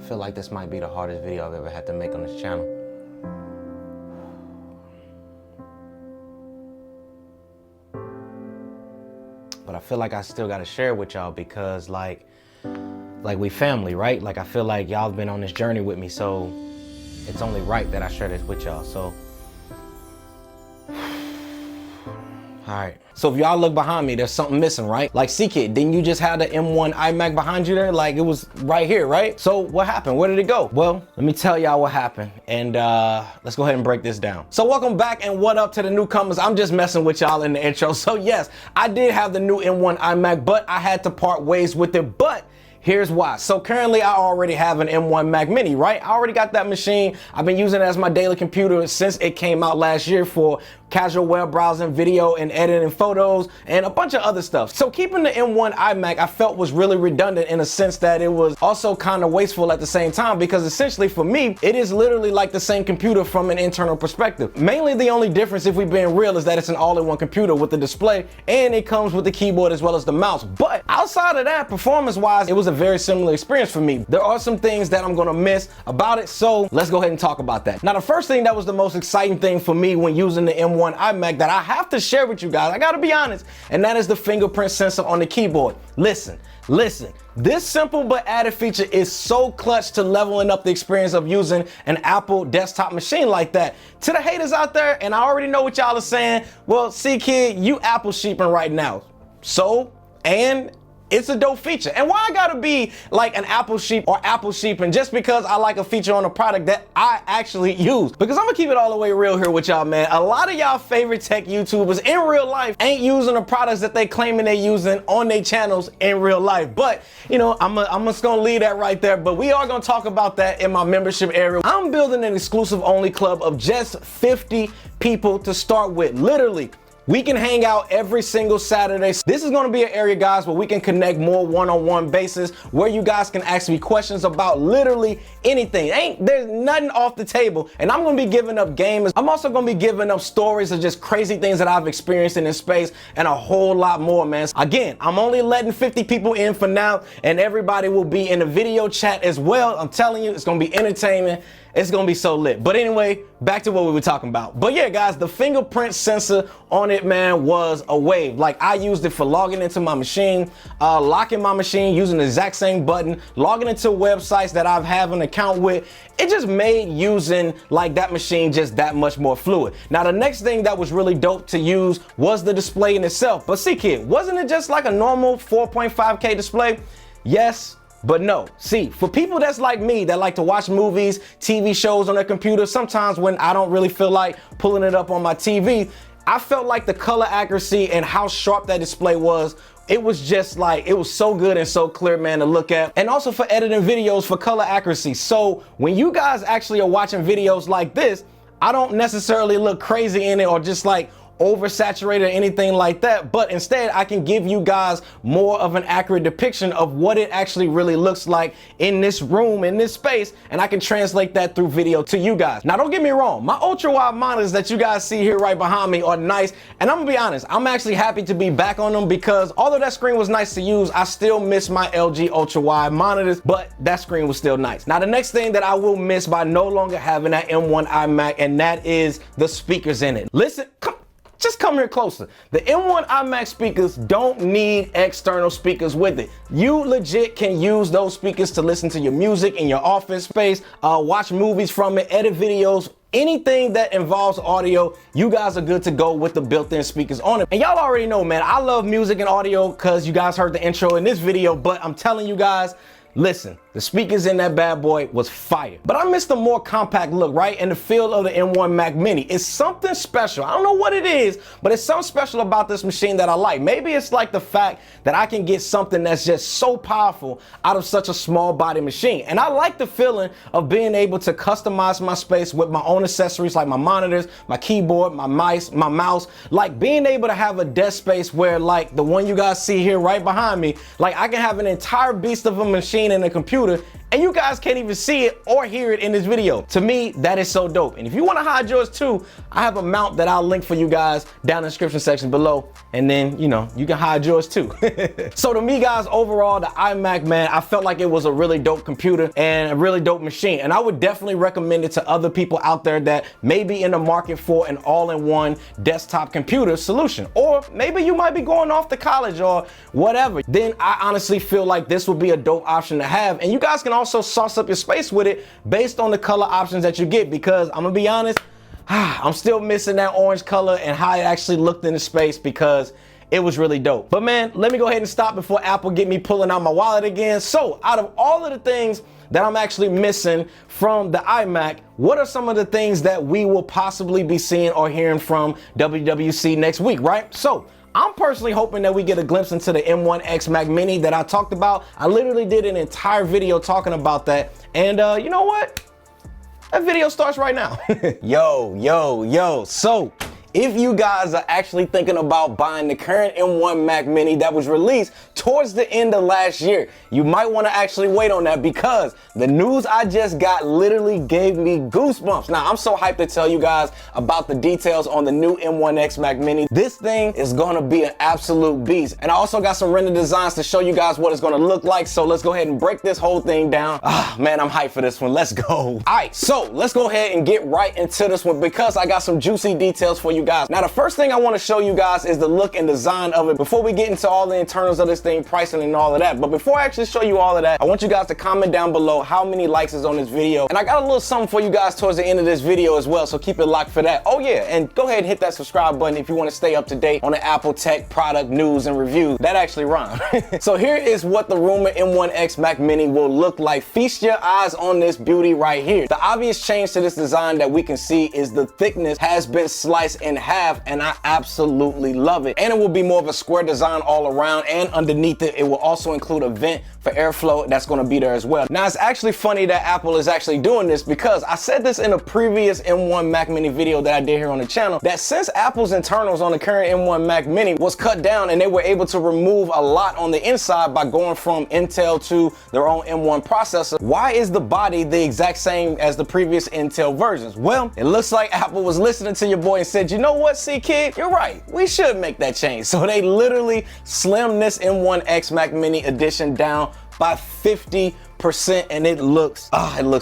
feel like this might be the hardest video I've ever had to make on this channel. But I feel like I still gotta share it with y'all because like we family, right? Like I feel like y'all have been on this journey with me, so it's only right that I share this with y'all. So, all right. So if y'all look behind me, there's something missing, right? Like CKid, didn't you just have the M1 iMac behind you there? Like it was right here, right? So what happened? Where did it go? Well, let me tell y'all what happened, and let's go ahead and break this down. So welcome back and what up to the newcomers. I'm just messing with y'all in the intro. So yes, I did have the new M1 iMac, but I had to part ways with it. But here's why. So currently I already have an M1 Mac Mini, right? I already got that machine. I've been using it as my daily computer since it came out last year for casual web browsing, video and editing photos, and a bunch of other stuff. So keeping the M1 iMac I felt was really redundant in a sense that it was also kind of wasteful at the same time, because essentially for me, it is literally like the same computer from an internal perspective. Mainly the only difference, if we're being real, is that it's an all-in-one computer with the display and it comes with the keyboard as well as the mouse. But outside of that, performance-wise, it was a very similar experience for me. There are some things that I'm gonna miss about it, so let's go ahead and talk about that. Now, the first thing that was the most exciting thing for me when using the M1 iMac that I have to share with you guys, I gotta be honest, and that is the fingerprint sensor on the keyboard. Listen, this simple but added feature is so clutch to leveling up the experience of using an Apple desktop machine like that. To the haters out there, and I already know what y'all are saying, well, CKid, you Apple sheeping right now. So, and it's a dope feature. And why I gotta be like an Apple sheep or Apple sheeping just because I like a feature on a product that I actually use? Because I'm gonna keep it all the way real here with y'all, man. A lot of y'all favorite tech YouTubers in real life ain't using the products that they claiming they're using on their channels in real life. But, you know, I'm just gonna leave that right there. But we are gonna talk about that in my membership area. I'm building an exclusive only club of just 50 people to start with, literally. We can hang out every single Saturday. This is gonna be an area, guys, where we can connect more one-on-one basis, where you guys can ask me questions about literally anything. There's nothing off the table. And I'm gonna be giving up games. I'm also gonna be giving up stories of just crazy things that I've experienced in this space and a whole lot more, man. Again, I'm only letting 50 people in for now, and everybody will be in the video chat as well. I'm telling you, it's gonna be entertainment. It's gonna be so lit. But anyway, back to what we were talking about. But yeah, guys, the fingerprint sensor on it, man, was a wave. Like, I used it for logging into my machine, locking my machine using the exact same button, logging into websites that I've had an account with. It just made using like that machine just that much more fluid. Now, the next thing that was really dope to use was the display in itself. But CKid, wasn't it just like a normal 4.5K display? Yes, but no. See, for people that's like me, that like to watch movies, TV shows on their computer, sometimes when I don't really feel like pulling it up on my TV, I felt like the color accuracy and how sharp that display was, it was just like, it was so good and so clear, man, to look at. And also for editing videos for color accuracy. So when you guys actually are watching videos like this, I don't necessarily look crazy in it or just like oversaturated or anything like that, but instead I can give you guys more of an accurate depiction of what it actually really looks like in this room, in this space, and I can translate that through video to you guys. Now, don't get me wrong, my ultra wide monitors that you guys see here right behind me are nice, and I'm gonna be honest, I'm actually happy to be back on them, because although that screen was nice to use, I still miss my LG ultra wide monitors, but that screen was still nice. Now, the next thing that I will miss by no longer having that M1 iMac, and that is the speakers in it. Listen, just come here closer. The M1 iMac speakers don't need external speakers with it. You legit can use those speakers to listen to your music in your office space, watch movies from it, edit videos, anything that involves audio. You guys are good to go with the built-in speakers on it. And y'all already know, man, I love music and audio because you guys heard the intro in this video, but I'm telling you guys, listen, the speakers in that bad boy was fire. But I miss the more compact look, right? And the feel of the M1 Mac Mini. It's something special. I don't know what it is, but it's something special about this machine that I like. Maybe it's like the fact that I can get something that's just so powerful out of such a small body machine. And I like the feeling of being able to customize my space with my own accessories like my monitors, my keyboard, my mouse, like being able to have a desk space where like the one you guys see here right behind me, like I can have an entire beast of a machine and a computer and you guys can't even see it or hear it in this video. To me, that is so dope. And if you want to hide yours too, I have a mount that I'll link for you guys down in the description section below, and then, you know, you can hide yours too. So to me, guys, overall, the iMac, man, I felt like it was a really dope computer and a really dope machine, and I would definitely recommend it to other people out there that may be in the market for an all-in-one desktop computer solution, or maybe you might be going off to college or whatever. Then I honestly feel like this would be a dope option to have, and you guys can also sauce up your space with it based on the color options that you get, because I'm gonna be honest, I'm still missing that orange color and how it actually looked in the space, because it was really dope. But man, let me go ahead and stop before Apple get me pulling out my wallet again. So out of all of the things that I'm actually missing from the iMac, what are some of the things that we will possibly be seeing or hearing from WWDC next week, right? So I'm personally hoping that we get a glimpse into the M1X Mac Mini that I talked about. I literally did an entire video talking about that. And you know what? That video starts right now. Yo. So if you guys are actually thinking about buying the current M1 Mac Mini that was released towards the end of last year, you might want to actually wait on that, because the news I just got literally gave me goosebumps. Now, I'm so hyped to tell you guys about the details on the new M1X Mac Mini. This thing is going to be an absolute beast. And I also got some render designs to show you guys what it's going to look like. So let's go ahead and break this whole thing down. Man, I'm hyped for this one. Let's go. All right, so let's go ahead and get right into this one, because I got some juicy details for you guys. Now, the first thing I want to show you guys is the look and design of it before we get into all the internals of this thing, pricing and all of that. But before I actually show you all of that, I want you guys to comment down below how many likes is on this video. And I got a little something for you guys towards the end of this video as well, so keep it locked for that. Oh yeah, and go ahead and hit that subscribe button if you want to stay up to date on the Apple tech product news and reviews. That actually rhymes. So here is what the rumored M1X Mac Mini will look like. Feast your eyes on this beauty right here. The obvious change to this design that we can see is the thickness has been sliced in half, and I absolutely love it. And it will be more of a square design all around, and underneath it will also include a vent for airflow that's going to be there as well. Now, it's actually funny that Apple is actually doing this, because I said this in a previous M1 Mac Mini video that I did here on the channel, that since Apple's internals on the current M1 Mac Mini was cut down and they were able to remove a lot on the inside by going from Intel to their own M1 processor, why is the body the exact same as the previous Intel versions? Well, it looks like Apple was listening to your boy and said, you know what, CKid, you're right, we should make that change. So they literally slimmed this M1X Mac Mini edition down by 50%, and it looks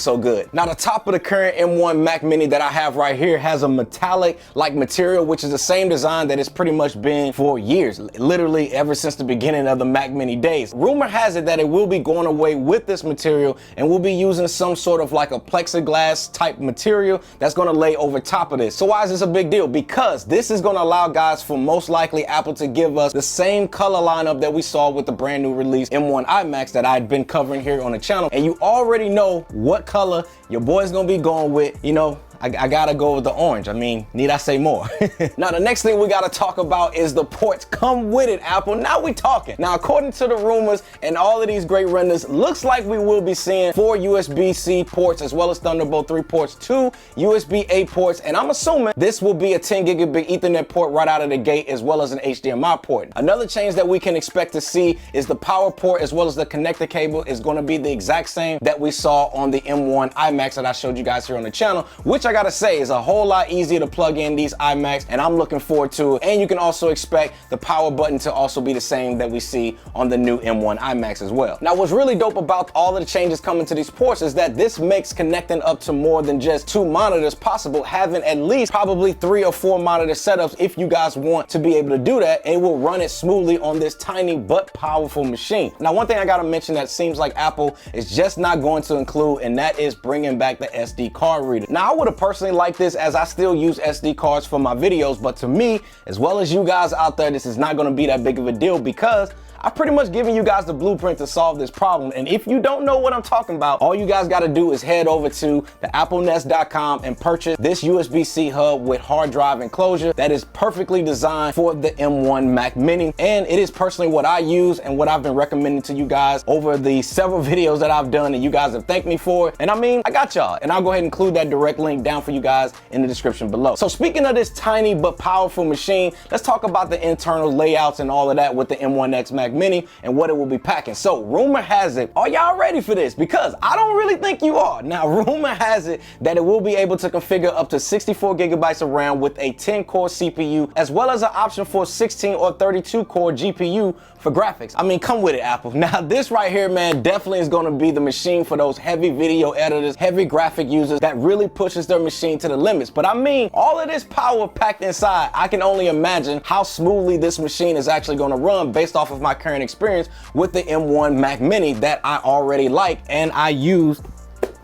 so good. Now, the top of the current M1 Mac Mini that I have right here has a metallic like material, which is the same design that it's pretty much been for years, literally ever since the beginning of the Mac Mini days. Rumor has it that it will be going away with this material, and we'll be using some sort of like a plexiglass type material that's going to lay over top of this. So why is this a big deal? Because this is going to allow, guys, for most likely Apple to give us the same color lineup that we saw with the brand new release M1 iMacs that I'd been covering here on the channel, and you already know what color your boy's gonna be going with. You know, I gotta go with the orange. I mean, need I say more? Now, the next thing we gotta talk about is the ports. Come with it, Apple. Now we talking. Now, according to the rumors and all of these great renders, looks like we will be seeing 4 USB-C ports as well as Thunderbolt 3 ports, 2 USB-A ports, and I'm assuming this will be a 10 gigabit Ethernet port right out of the gate, as well as an HDMI port. Another change that we can expect to see is the power port as well as the connector cable is going to be the exact same that we saw on the M1 iMacs that I showed you guys here on the channel, which I gotta say is a whole lot easier to plug in these iMacs, and I'm looking forward to it. And you can also expect the power button to also be the same that we see on the new M1 iMacs as well. Now, what's really dope about all of the changes coming to these ports is that this makes connecting up to more than just 2 monitors possible, having at least probably 3 or 4 monitor setups if you guys want to be able to do that. It will run it smoothly on this tiny but powerful machine. Now, one thing I gotta mention that seems like Apple is just not going to include, and that is bringing back the SD card reader. Now, I would have personally liked this, as I still use SD cards for my videos, but to me, as well as you guys out there, this is not gonna be that big of a deal, because I've pretty much given you guys the blueprint to solve this problem. And if you don't know what I'm talking about, all you guys got to do is head over to the applenest.com and purchase this USB-C hub with hard drive enclosure that is perfectly designed for the M1 Mac Mini. And it is personally what I use and what I've been recommending to you guys over the several videos that I've done, and you guys have thanked me for it. And I mean, I got y'all, and I'll go ahead and include that direct link down for you guys in the description below. So speaking of this tiny but powerful machine, let's talk about the internal layouts and all of that with the M1X Mac Mini and what it will be packing. So rumor has it, are y'all ready for this? Because I don't really think you are. Now, rumor has it that it will be able to configure up to 64 gigabytes of RAM with a 10-core CPU, as well as an option for 16 or 32-core GPU for graphics. I mean, come with it, Apple. Now, this right here, man, definitely is going to be the machine for those heavy video editors, heavy graphic users that really pushes their machine to the limits. But I mean, all of this power packed inside, I can only imagine how smoothly this machine is actually going to run based off of my current experience with the M1 Mac Mini that I already like and I use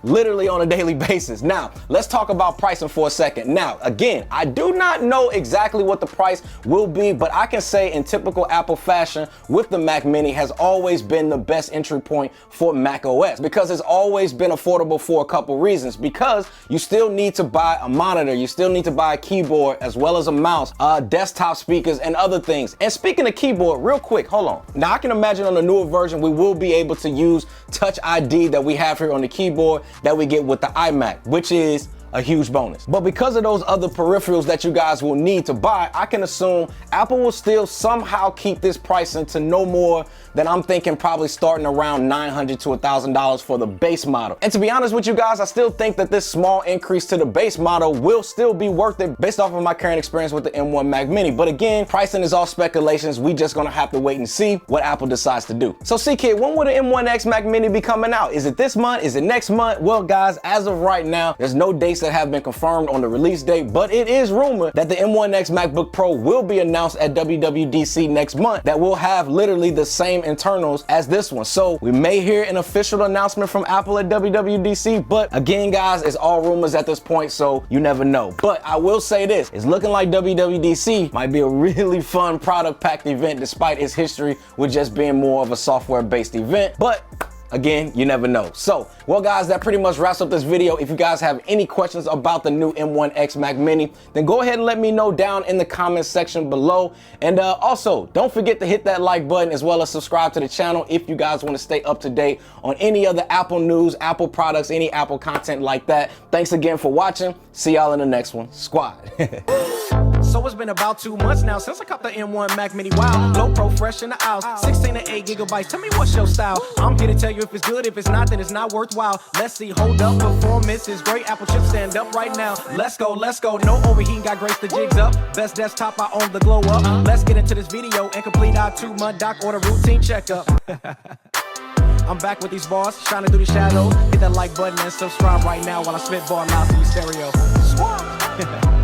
literally on a daily basis. Now, let's talk about pricing for a second. Now, again, I do not know exactly what the price will be, but I can say in typical Apple fashion with the Mac Mini has always been the best entry point for Mac OS, because it's always been affordable for a couple reasons. Because you still need to buy a monitor, you still need to buy a keyboard as well as a mouse, desktop speakers and other things. And speaking of keyboard, real quick, hold on. Now, I can imagine on the newer version we will be able to use Touch ID that we have here on the keyboard that we get with the iMac, which is a huge bonus. But because of those other peripherals that you guys will need to buy, I can assume Apple will still somehow keep this pricing to no more than, I'm thinking, probably starting around $900 to $1,000 for the base model. And to be honest with you guys, I still think that this small increase to the base model will still be worth it based off of my current experience with the M1 Mac Mini. But again, pricing is all speculations. We just gonna have to wait and see what Apple decides to do. So CKid, when will the M1X Mac Mini be coming out? Is it this month? Is it next month? Well guys, as of right now, there's no dates that have been confirmed on the release date, but it is rumored that the M1X MacBook Pro will be announced at WWDC next month that will have literally the same internals as this one. So we may hear an official announcement from Apple at WWDC, but again guys, it's all rumors at this point, so you never know. But I will say this, it's looking like WWDC might be a really fun product packed event despite its history with just being more of a software based event. But again, you never know. So, well guys, that pretty much wraps up this video. If you guys have any questions about the new M1X Mac Mini, then go ahead and let me know down in the comments section below. And also, don't forget to hit that like button as well as subscribe to the channel if you guys want to stay up to date on any other Apple news, Apple products, any Apple content like that. Thanks again for watching. See y'all in the next one. Squad. So it's been about 2 months now since I caught the M1 Mac Mini. Wow, low pro, fresh in the house, 16 to 8 gigabytes. Tell me what's your style. I'm here to tell you if it's good. If it's not, then it's not worthwhile. Let's see. Hold up, performance is great. Apple chips stand up right now. Let's go, let's go. No overheating, got grace the jigs up. Best desktop, I own the glow up. Let's get into this video and complete our 2-month doc order routine checkup. I'm back with these bars, shining through the shadows. Hit that like button and subscribe right now while I spit bar loud to your stereo. Swap.